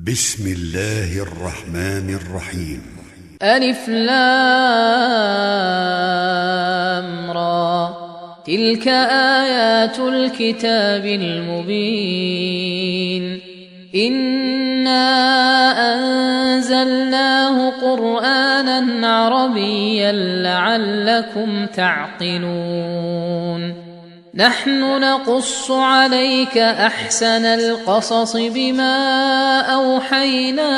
بسم الله الرحمن الرحيم. ألف لام را، تلك آيات الكتاب المبين. إنا أنزلناه قرآنا عربيا لعلكم تعقلون. نحن نقص عليك أحسن القصص بما أوحينا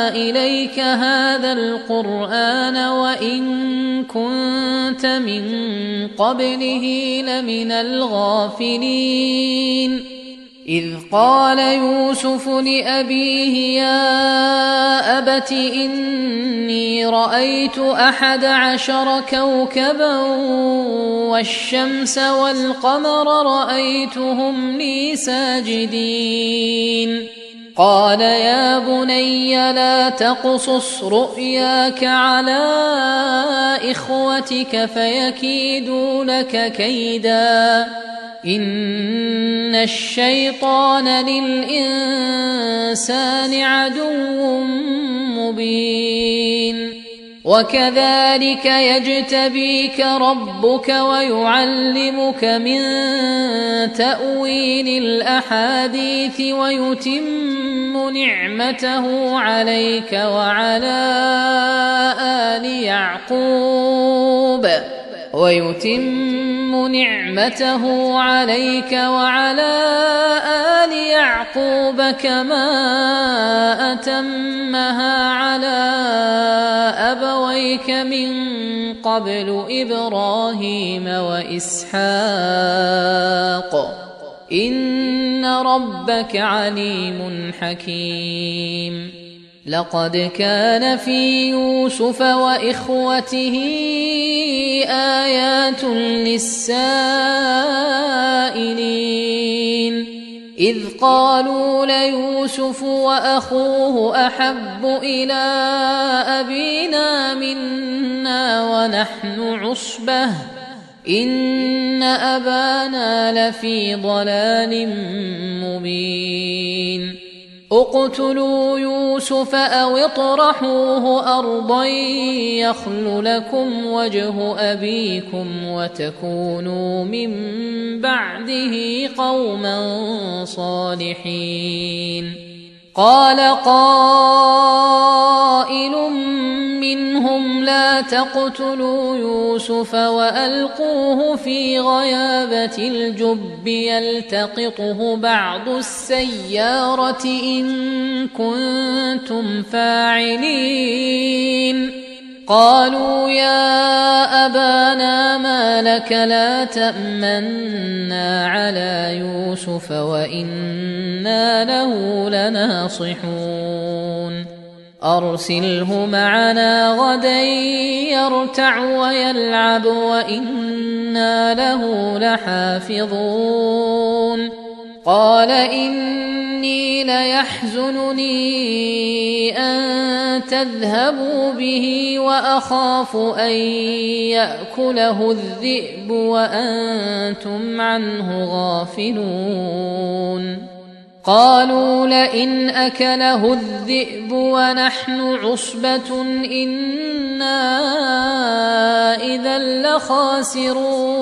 إليك هذا القرآن وإن كنت من قبله لمن الغافلين. إذ قال يوسف لأبيه يا أبت إني رأيت 11 كوكبا والشمس والقمر رأيتهم لي ساجدين. قال يا بني لا تقصص رؤياك على إخوتك فيكيدوا لك كيدا إن الشيطان للإنسان عدو مبين. وكذلك يجتبيك ربك ويعلمك من تأويل الأحاديث ويتم نعمته عليك وعلى آل يعقوب كما أتمها على أبويك من قبل إبراهيم وإسحاق إن ربك عليم حكيم. لقد كان في يوسف وإخوته آيات للسائلين إذ قالوا ليوسف وأخوه أحب إلى أبينا منا ونحن عصبة إن أبانا لفي ضلال مبين. اقتلوا يوسف أو اطرحوه أرضا يخل لكم وجه أبيكم وتكونوا من بعده قوما صالحين. قال قائل منهم لا تقتلوا يوسف وألقوه في غيابة الجب يلتقطه بعض السيارة إن كنتم فاعلين. قالوا يا أبانا ما لك لا تأمنا على يوسف وإنا له لناصحون. أرسله معنا غدا يرتع ويلعب وإنا له لحافظون. قال إني ليحزنني أن تذهبوا به وأخاف أن يأكله الذئب وأنتم عنه غافلون. قالوا لئن أكله الذئب ونحن عصبة إنا إذا لخاسرون.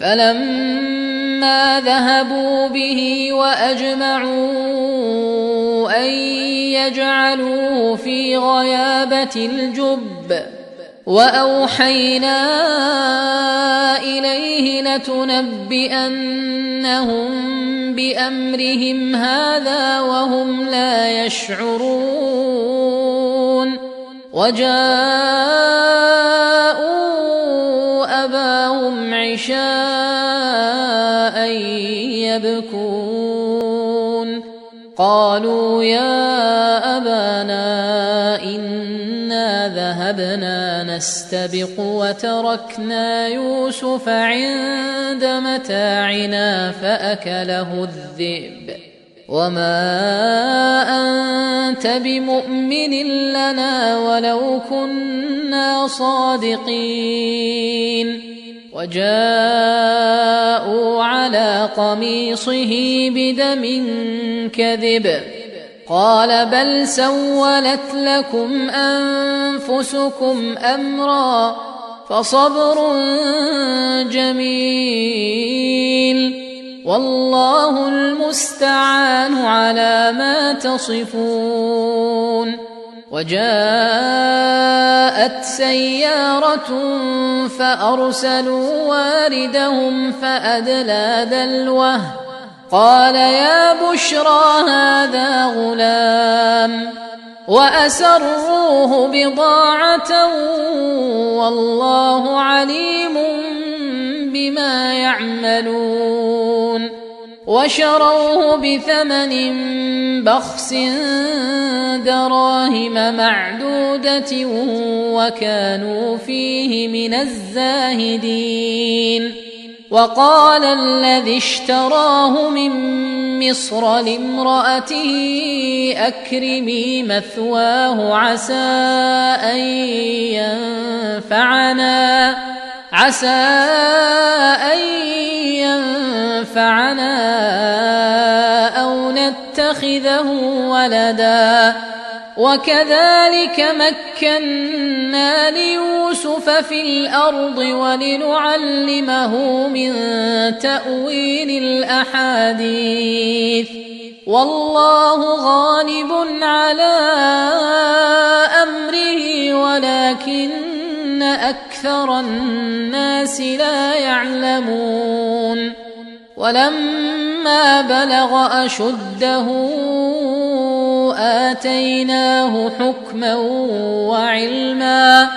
فلما ذهبوا به وأجمعوا أن يجعلوه في غيابة الجب وأوحينا إليه لتنبئنهم بأمرهم هذا وهم لا يشعرون. وجاءوا أباهم عشاء يبكون. قالوا يا أبانا إنا ذهبنا نستبق وتركنا يوسف عند متاعنا فأكله الذئب وما أنت بمؤمن لنا ولو كنا صادقين. وجاءوا على قميصه بدم كذب قال بل سولت لكم أنفسكم أمرا فصبر جميل والله المستعان على ما تصفون. وجاءت سيارة فأرسلوا واردهم فأدلى دلوه قال يا بشرى هذا غلام وأسروه بضاعة والله عليم بما يعملون وشروه بثمن بخس دراهم معدودة وكانوا فيه من الزاهدين. وقال الذي اشتراه من مصر لامرأته أكرمي مثواه عسى أن ينفعنا أو نتخذه ولدا وكذلك مكنا ليوسف في الأرض ولنعلمه من تأويل الأحاديث والله غالب على أمره ولكن أكثر الناس لا يعلمون. ولما بلغ أشده آتيناه حكما وعلما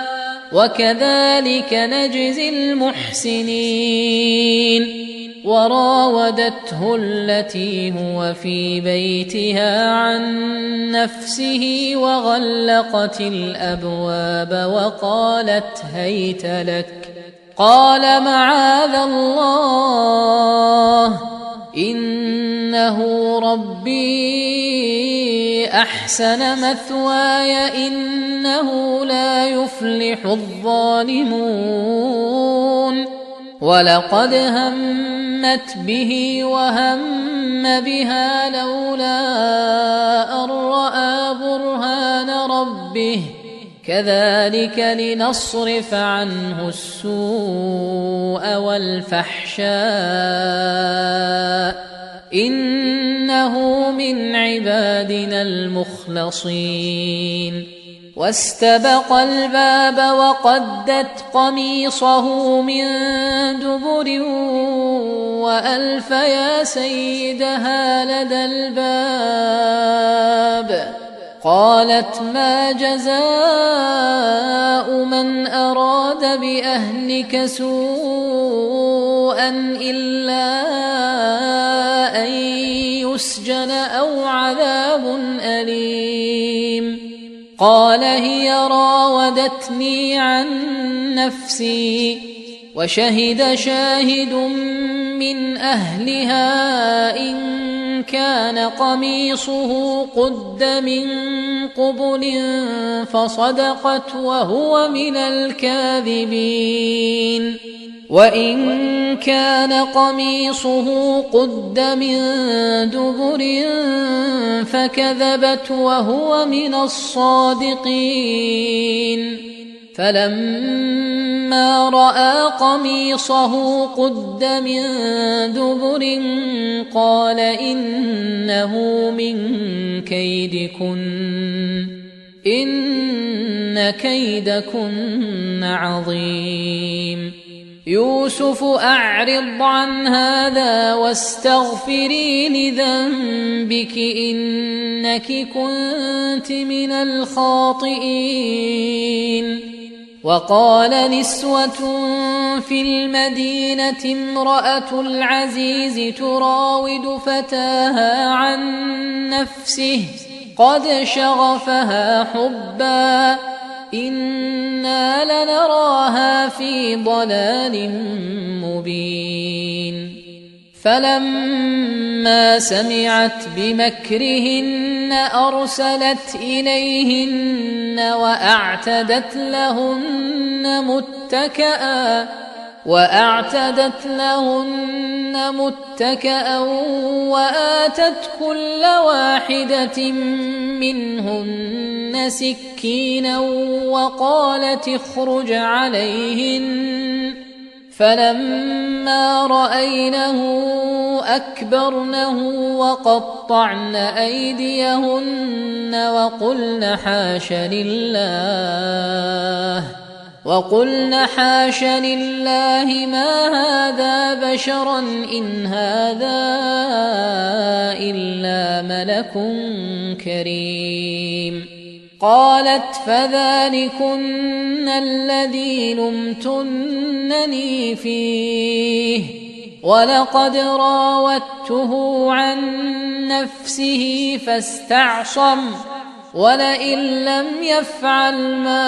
وكذلك نجزي المحسنين. وراودته التي هو في بيتها عن نفسه وغلقت الأبواب وقالت هيت لك قال معاذ الله إنه ربي أحسن مثواي إنه لا يفلح الظالمون. ولقد همت به وهم بها لولا أن رأى برهان ربه كذلك لنصرف عنه السوء والفحشاء إنه من عبادنا المخلصين. واستبق الباب وقدت قميصه من دبر وألف يا سيدها لدى الباب قالت ما جزاء من أراد بأهلك سوءا إلا أن يسجن أو عذاب أليم قال هي راودتني عن نفسي وشهد شاهد من أهلها إن كان قميصه قد من قبل فصدقت وهو من الكاذبين وإن كان قميصه قد من دبر فكذبت وهو من الصادقين. فلما رأى قميصه قد من دبر قال إنه من كيدكن إن كيدكن عظيم. يوسف أعرض عن هذا واستغفري لذنبك إنك كنت من الخاطئين. وقال نسوة في المدينة امرأة العزيز تراود فتاها عن نفسه قد شغفها حبا إنا لنراها في ضلال مبين. فلما سمعت بمكرهن أرسلت إليهن وأعتدت لهن متكئا وأعتدت لهن متكأ وآتت كل واحدة منهن سكينا وقالت اخرج عليهن فلما رأينه أكبرنه وقطعن أيديهن وقلن حاش لله ما هذا بشرا إن هذا إلا ملك كريم. قالت فذلكن الذي لمتنني فيه ولقد راودته عن نفسه فاستعصم ولئن لم يفعل ما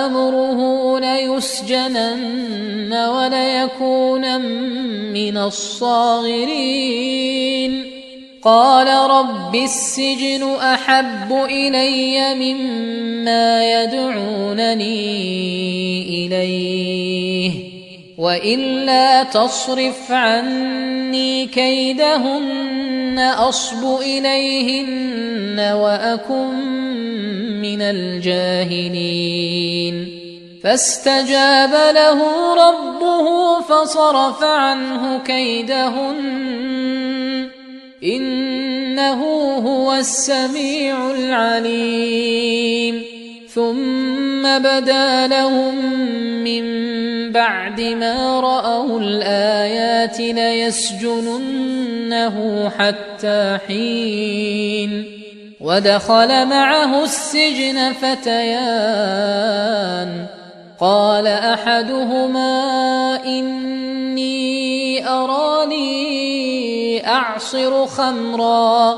آمره ليسجنن وليكون من الصاغرين. قال رب السجن أحب إلي مما يدعونني إليه وإلا تصرف عني كيدهن أصب إليهن وأكن من الجاهلين. فاستجاب له ربه فصرف عنه كيدهن إنه هو السميع العليم. ثم بدا لهم من بعد ما رأوا الآيات ليسجننه حتى حين. ودخل معه السجن فتيان قال أحدهما إني أراني أعصر خمرا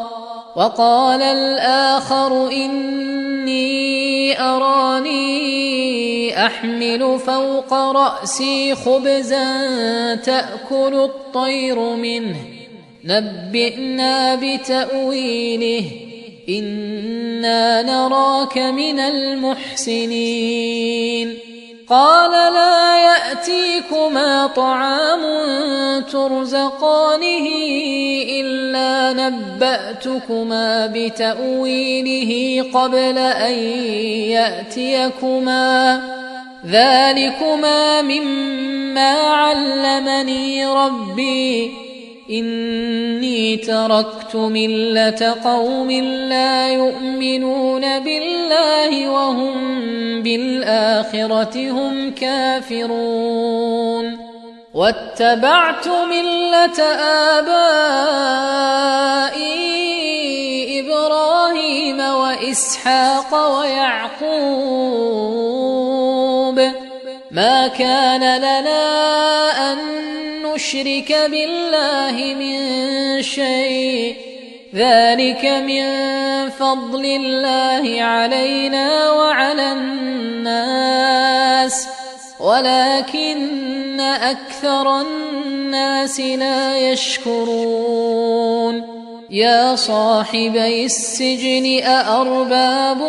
وقال الآخر إني أراني أحمل فوق رأسي خبزا تأكل الطير منه نبئنا بتأويله إنا نراك من المحسنين. قال لا يأتيكما طعام ترزقانه إلا نبأتكما بتأويله قبل أن يأتيكما ذلكما مما علمني ربي إني تركت ملة قوم لا يؤمنون بالله وهم بالآخرة هم كافرون واتبعت ملة آبائي إبراهيم وإسحاق ويعقوب ما كان لنا أن نشرك بالله من شيء ذلك من فضل الله علينا وعلى الناس ولكن أكثر الناس لا يشكرون. يا صاحبي السجن أأرباب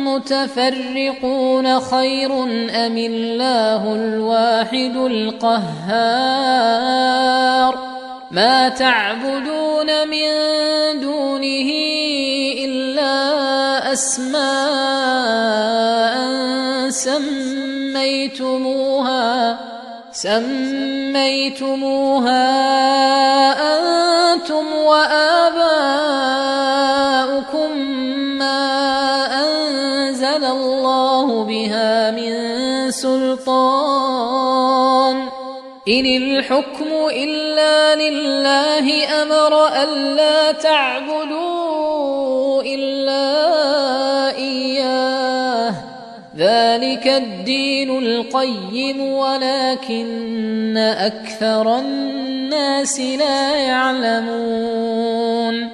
متفرقون خير أم الله الواحد القهار ما تعبدون من دونه إلا أسماء سميتموها أنتم وآباؤكم ما أنزل الله بها من سلطان إن الحكم إلا لله أمر ألا تعبدوا إلا إياه ذلك الدين القيم ولكن أكثر الناس لا يعلمون.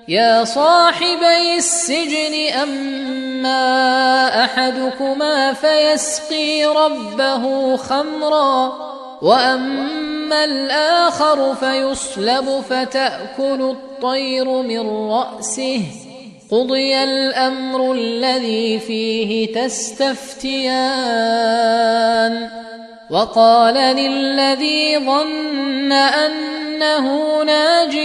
يا صاحبي السجن أما أحدكما فيسقي ربه خمرا وأما الآخر فيصلب فتأكل الطير من رأسه قضي الأمر الذي فيه تستفتيان وقال للذي ظن أنه ناج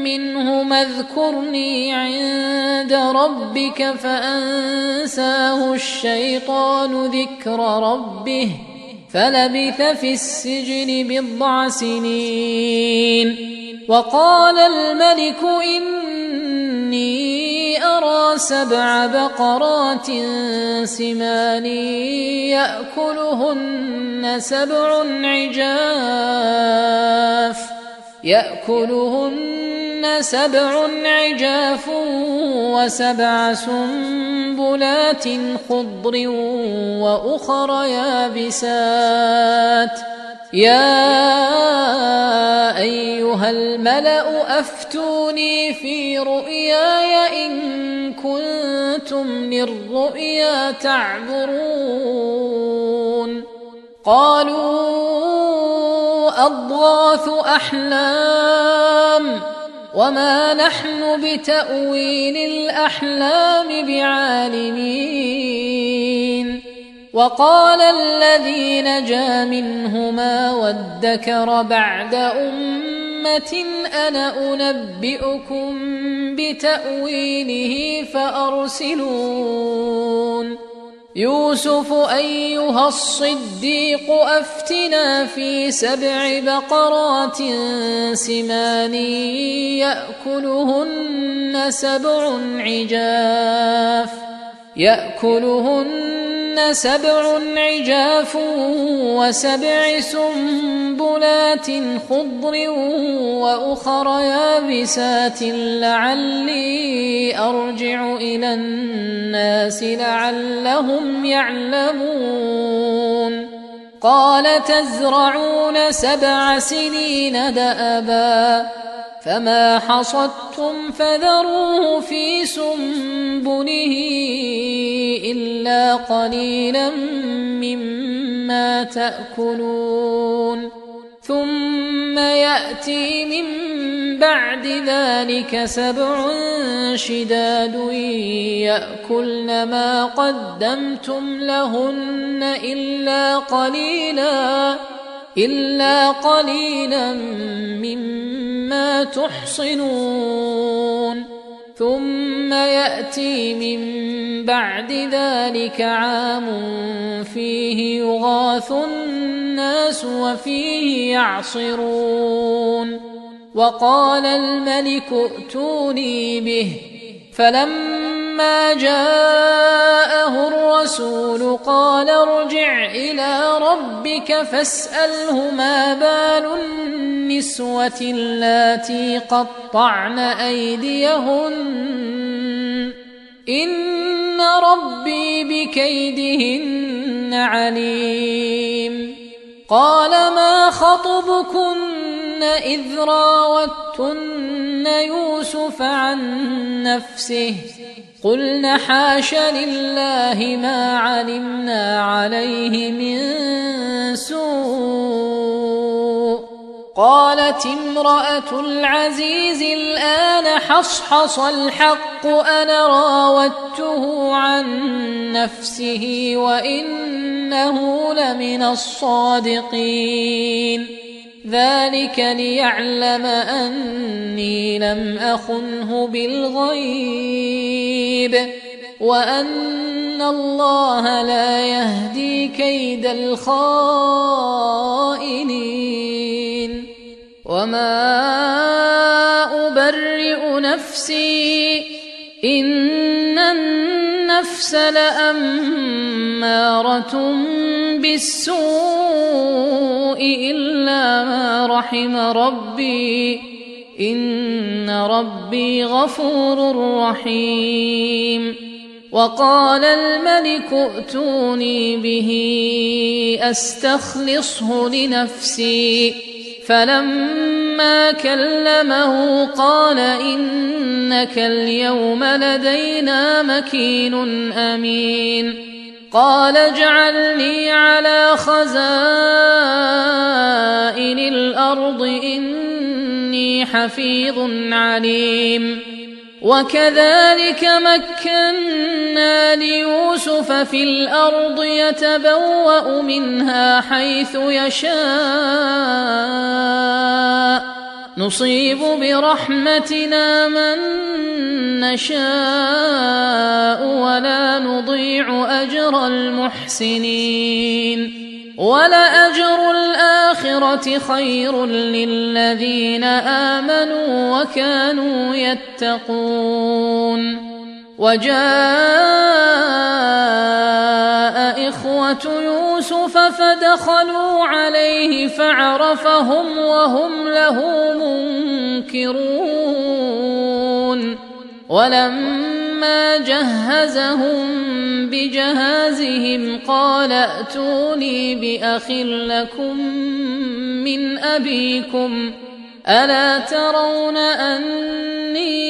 منهما اذكرني عند ربك فأنساه الشيطان ذكر ربه فلبث في السجن 10 سنين. وقال الملك إني أرى 7 بقرات سمان يأكلهن 7 عجاف و7 سنبلات خضر وأخر يابسات. يا أيها الملأ أفتوني في رؤياي إن كنتم للرؤيا تعبرون. قالوا أضغاث أحلام وما نحن بتأويل الأحلام بعالمين. وقال الذي نجا منهما وادكر بعد أمة أنا أنبئكم بتأويله فأرسلون. يوسف أيها الصديق أفتنا في 7 بقرات سمان يأكلهن 7 عجاف و7 سنبلات خضر وأخر يابسات لعلي أرجع إلى الناس لعلهم يعلمون. قال تزرعون 7 سنين دأبا فما حصدتم فذروه في سنبله إلا قليلا مما تأكلون. ثم يأتي من بعد ذلك 7 شداد يأكلن ما قدمتم لهن إلا قليلا مما تحصنون. ثم يأتي من بعد ذلك عام فيه يغاث الناس وفيه يعصرون. وقال الملك ائتوني به فلما جاءه الرسول قال ارجع إلى ربك فاسأله ما بال النسوة اللاتي قطعن أيديهن إن ربي بكيدهن عليم. قال ما خطبكن إذ راوتن يوسف عن نفسه قلن حاش لله ما علمنا عليه من سوء. قالت امرأة العزيز الآن حصحص الحق أنا راودته عن نفسه وإنه لمن الصادقين. ذلك ليعلم أني لم أخنه بالغيب وأن الله لا يهدي كيد الخائنين. وما أبرئ نفسي إن النفس لأمارة بالسوء إلا ما رحم ربي إن ربي غفور رحيم. وقال الملك ائتوني به أستخلصه لنفسي فلما كلمه قال إنك اليوم لدينا مكين أمين. قال اجعلني على خزائن الأرض إني حفيظ عليم. وكذلك مكنا مكنا ليوسف في الأرض يتبوأ منها حيث يشاء نصيب برحمتنا من نشاء ولا نضيع أجر المحسنين ولأجر الآخرة خير للذين آمنوا وكانوا يتقون وجاء إخوة يوسف فدخلوا عليه فعرفهم وهم له منكرون ولما جهزهم بجهازهم قال ائتوني بأخ لكم من أبيكم ألا ترون أني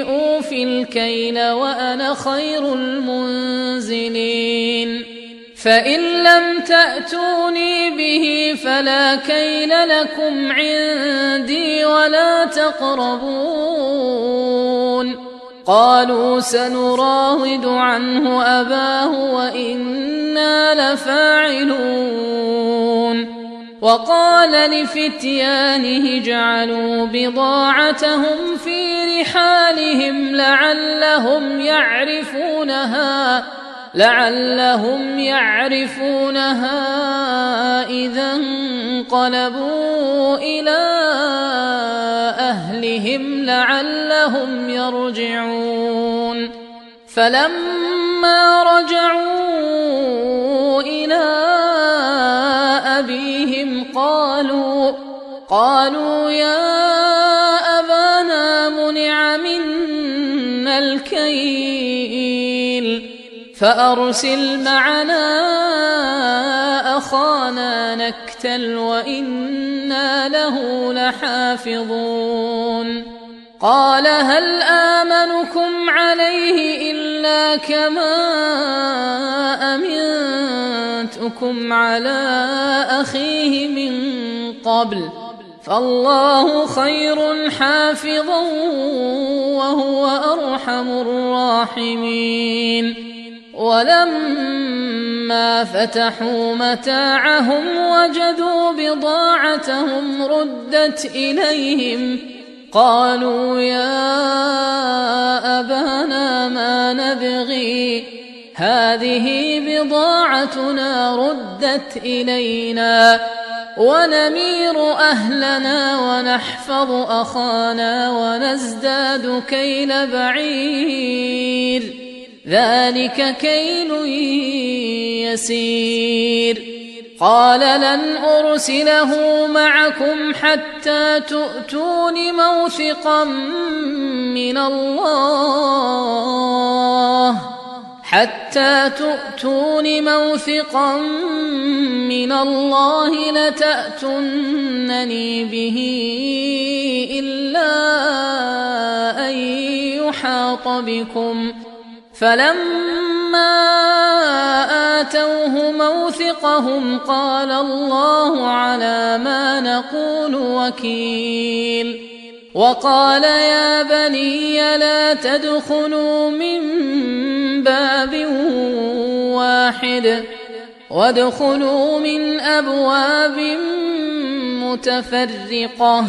أوفي الكيل وأنا خير المنزلين فإن لم تأتوني به فلا كيل لكم عندي ولا تقربون قالوا سنراود عنه أباه وإنا لفاعلون وقال لفتيانه اجعلوا بضاعتهم في رحالهم لعلهم يعرفونها إذا انقلبوا إلى أهلهم لعلهم يرجعون فلما رجعوا إلى أبيهم قالوا يا أبانا منع منا الكيل فأرسل معنا أخانا نكتل وإنا له لحافظون قال هل آمنكم عليه إلا كما أمنتكم على أخيه من قبل فالله خير حافظا وهو أرحم الراحمين ولما فتحوا متاعهم وجدوا بضاعتهم ردت إليهم قالوا يا أبانا ما نبغي هذه بضاعتنا ردت إلينا ونمير أهلنا ونحفظ أخانا ونزداد كيل بعير ذلك كيل يسير قال لن أرسله معكم حتى تؤتون موثقا من الله لتأتونني به إلا أن يحاط بكم فلما آتوه موثقهم قال الله على ما نقول وكيل وقال يا بني لا تدخلوا من باب واحد وادخلوا من أبواب متفرقة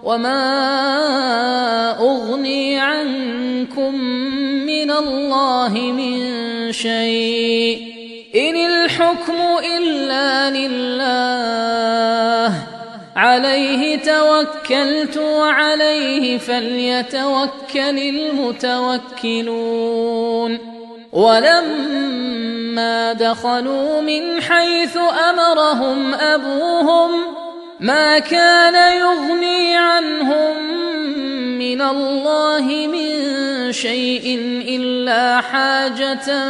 وما أغني عنكم من الله من شيء إن الحكم إلا لله عليه توكلت وعليه فليتوكل المتوكلون ولما دخلوا من حيث أمرهم أبوهم ما كان يغني عنهم من الله من شيء إلا حاجة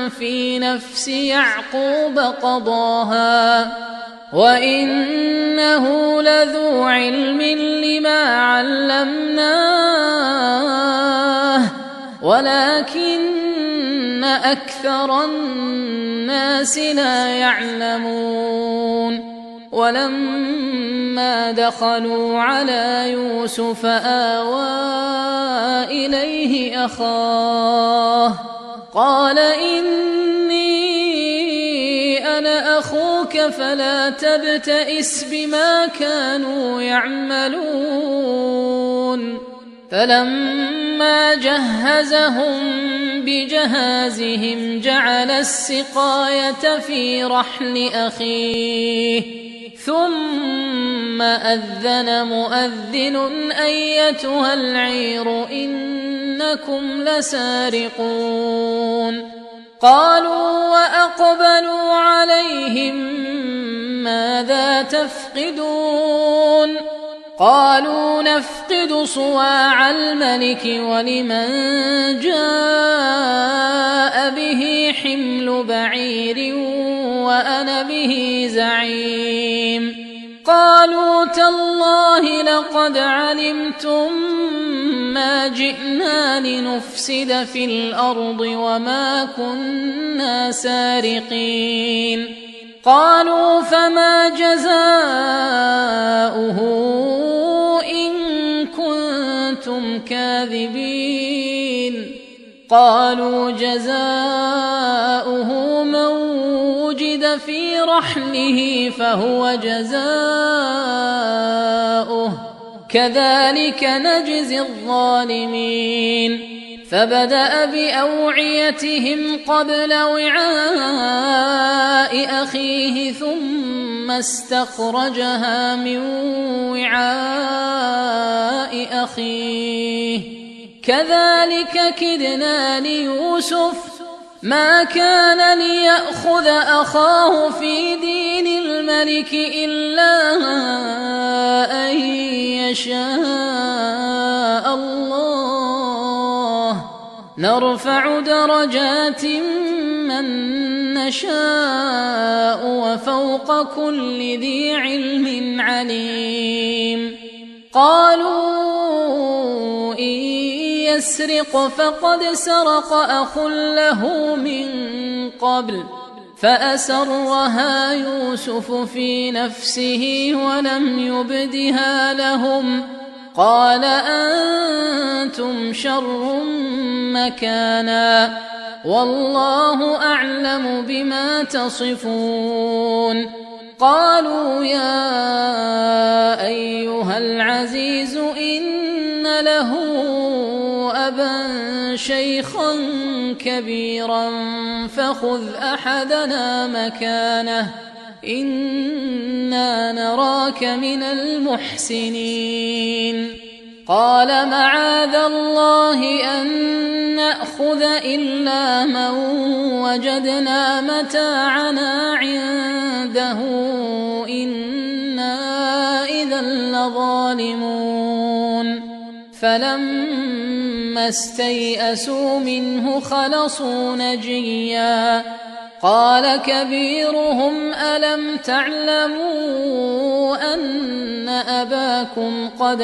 في نفس يعقوب قضاها وإنه لذو علم لما علمناه ولكن أكثر الناس لا يعلمون ولما دخلوا على يوسف آوى إليه أخاه قال إني أنا أخوك فلا تبتئس بما كانوا يعملون فلما جهزهم بجهازهم جعل السقاية في رحل أخيه ثم أذن مؤذن أيتها العير إنكم لسارقون قالوا وأقبلوا عليهم ماذا تفقدون قالوا نفقد صواع الملك ولمن جاء به حمل بعير وأنا به زعيم قالوا تالله لقد علمتم ما جئنا لنفسد في الأرض وما كنا سارقين قالوا فما جزاؤه إن كنتم كاذبين قالوا جزاؤه من وجد في رحله فهو جزاؤه كذلك نجزي الظالمين فبدأ بأوعيتهم قبل وعاء أخيه ثم استخرجها من وعاء أخيه كذلك كدنا ليوسف ما كان ليأخذ أخاه في دين الملك إلا أن يشاء الله نرفع درجات من نشاء وفوق كل ذي علم عليم قالوا إن يسرق فقد سرق أخ له من قبل فأسرها يوسف في نفسه ولم يبدها لهم قال أنتم شر مكانا والله أعلم بما تصفون قالوا يا أيها العزيز إن له أبا شيخا كبيرا فخذ أحدنا مكانه إنا نراك من المحسنين قال معاذ الله أن نأخذ إلا من وجدنا متاعنا عنده إنا إذا لظالمون فلما استيئسوا منه خلصوا نجيا قال كبيرهم ألم تعلموا أن أباكم قد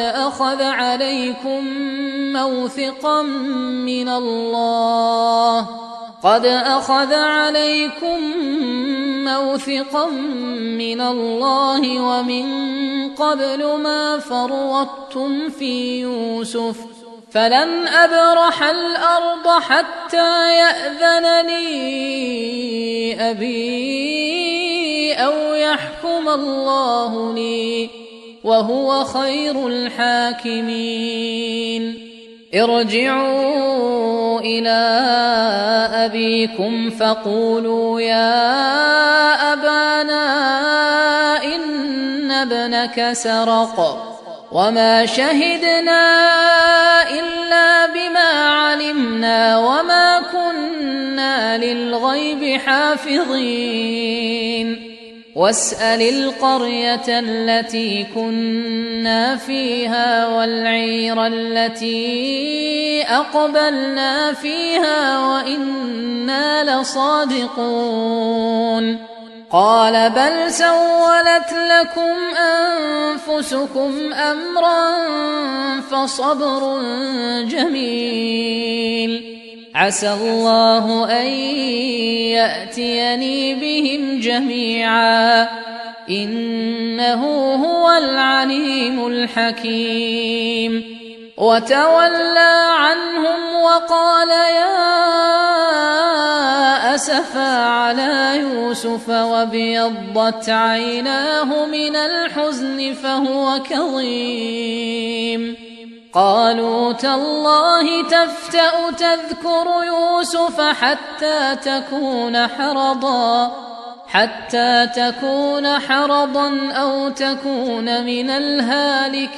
أخذ عليكم موثقا من الله ومن قبل ما فرطتم في يوسف فلن أبرح الأرض حتى يأذن لي أبي أو يحكم الله لي وهو خير الحاكمين ارجعوا إلى أبيكم فقولوا يا أبانا إن ابنك سرق وما شهدنا إلا بما علمنا وما كنا للغيب حافظين واسأل القرية التي كنا فيها والعير التي أقبلنا فيها وإنا لصادقون قال بل سولت لكم أنفسكم أمرا فصبر جميل عسى الله أن يأتيني بهم جميعا إنه هو العليم الحكيم وتولى عنهم وقال يا أسفا على يوسف وابيضت عيناه من الحزن فهو كظيم قالوا تالله تفتأ تذكر يوسف حتى تكون حرضا أو تكون من الهالكين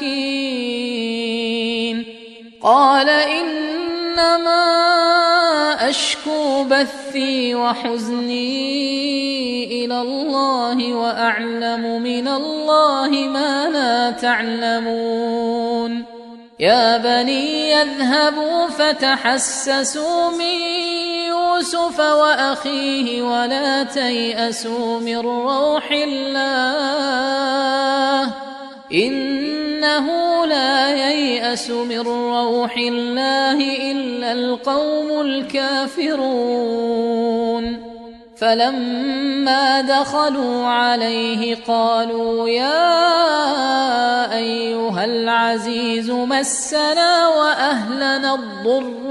قال إنما أشكو بثي وحزني إلى الله وأعلم من الله ما لا تعلمون يا بني يذهبوا فتحسسوا من يوسف وأخيه ولا تيأسوا من روح الله إنه لا ييأس من روح الله إلا القوم الكافرون فلما دخلوا عليه قالوا يا أيها العزيز مسنا وأهلنا الضر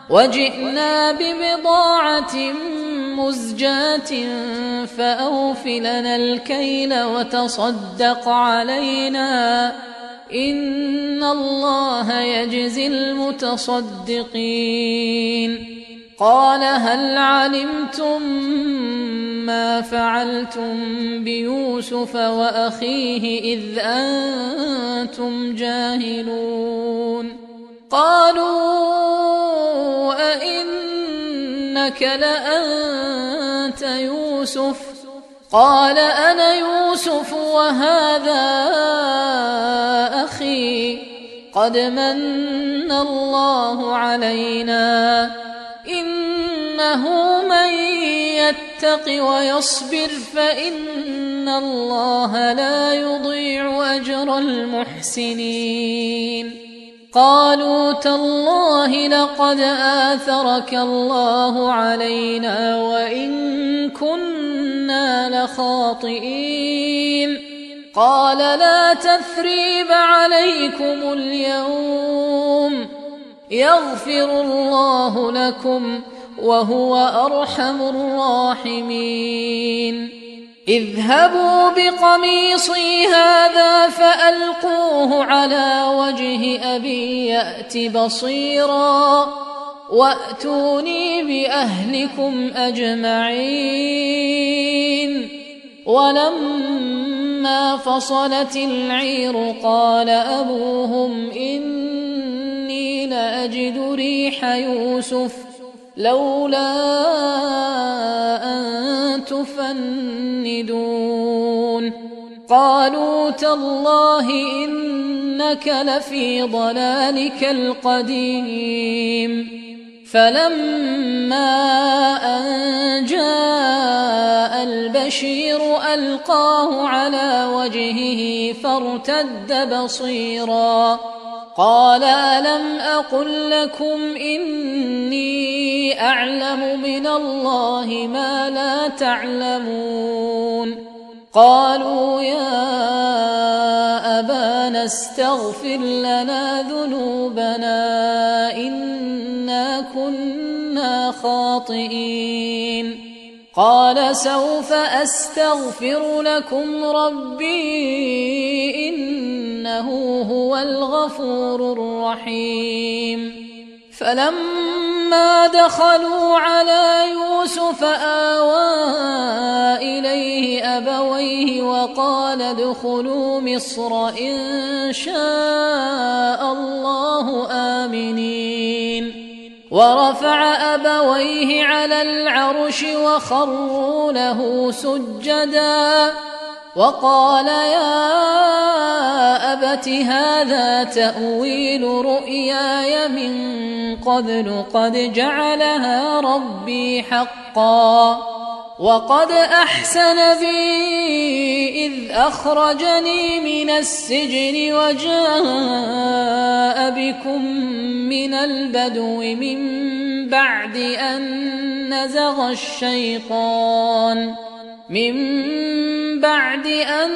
وجئنا ببضاعة مزجاة فأوف لنا الكيل وتصدق علينا إن الله يجزي المتصدقين قال هل علمتم ما فعلتم بيوسف وأخيه إذ أنتم جاهلون قالوا أئنك لأنت يوسف قال أنا يوسف وهذا أخي قد من الله علينا إنه من يتق ويصبر فإن الله لا يضيع أجر المحسنين قالوا تالله لقد آثرك الله علينا وإن كنا لخاطئين قال لا تثريب عليكم اليوم يغفر الله لكم وهو أرحم الراحمين اذهبوا بقميصي هذا فألقوه على وجه أبي يأت بصيرا وأتوني بأهلكم أجمعين ولما فصلت العير قال أبوهم إني لأجد ريح يوسف لولا أن تفندون قالوا تالله إنك لفي ضلالك القديم فلما أن جاء البشير ألقاه على وجهه فارتد بصيرا قال ألم أقل لكم إني أعلم من الله ما لا تعلمون قالوا يا أبانا استغفر لنا ذنوبنا إنا كنا خاطئين قال سوف أستغفر لكم ربي إنه هو الغفور الرحيم فلما دخلوا على يوسف آوى إليه أبويه وقال ادخلوا مصر إن شاء الله آمنين ورفع أبويه على العرش وخروا له سجدا وقال يا أبت هذا تأويل رؤياي من قبل قد جعلها ربي حقا وقد أحسن بي إذ أخرجني من السجن وجاء بكم من البدو من بعد أن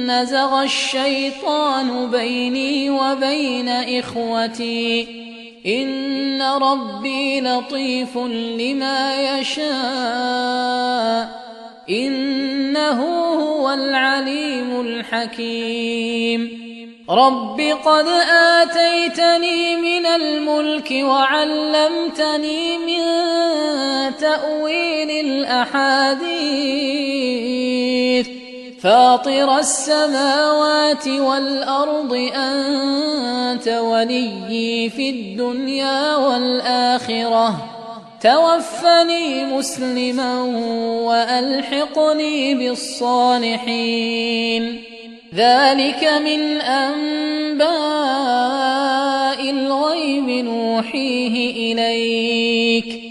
نزغ الشيطان بيني وبين إخوتي إن ربي لطيف لما يشاء إنه هو العليم الحكيم رب قد آتيتني من الملك وعلمتني من تأويل الأحاديث فاطر السماوات والأرض أنت وليي في الدنيا والآخرة توفني مسلما وألحقني بالصالحين ذلك من أنباء الغيب نوحيه إليك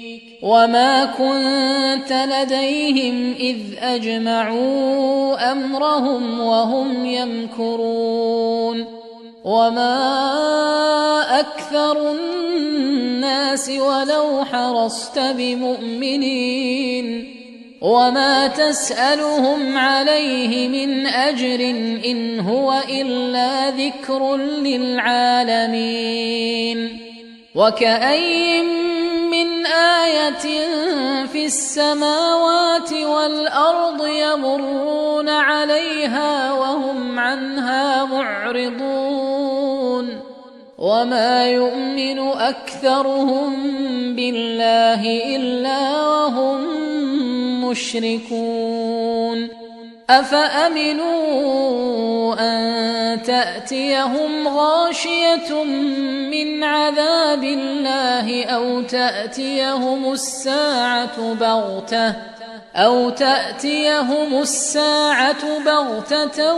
وما كنت لديهم إذ أجمعوا أمرهم وهم يمكرون وما أكثر الناس ولو حرصت بمؤمنين وما تسألهم عليه من أجر إن هو إلا ذكر للعالمين وكأي من آية في السماوات والأرض يمرون عليها وهم عنها معرضون وما يؤمن أكثرهم بالله إلا وهم مشركون أفأمنوا أن تأتيهم غاشية من عذاب الله أو تأتيهم الساعة بغتة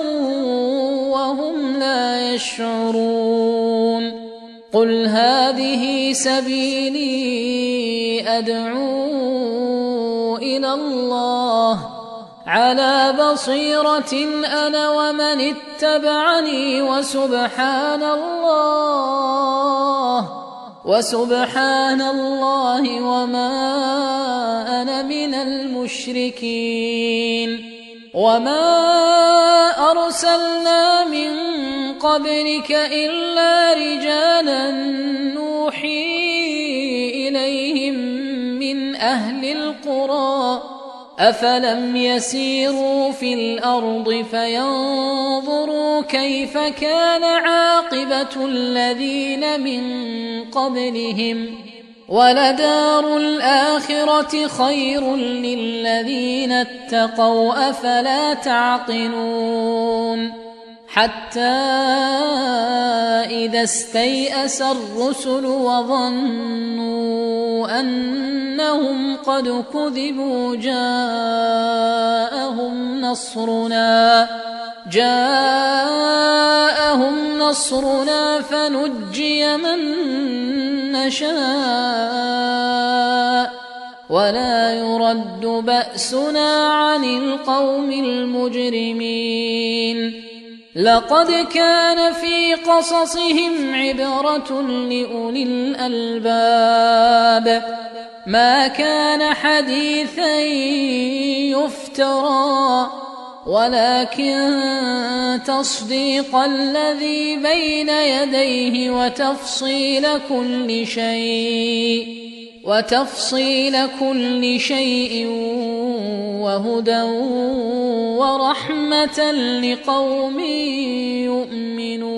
وهم لا يشعرون قل هذه سبيلي أدعو إلى الله على بصيرة أنا ومن اتبعني وسبحان الله وما أنا من المشركين وما أرسلنا من قبلك إلا رجالا نوحي إليهم من أهل القرى أفلم يسيروا في الأرض فينظروا كيف كان عاقبة الذين من قبلهم ولدار الآخرة خير للذين اتقوا أفلا تعقلون حتى إذا استيأس الرسل وظنوا أنهم قد كذبوا جاءهم نصرنا فنجي من نشاء ولا يرد بأسنا عن القوم المجرمين لقد كان في قصصهم عبرة لأولي الألباب ما كان حديثا يفترى ولكن تصديق الذي بين يديه وتفصيل كل شيء وهدى ورحمة لقوم يؤمنون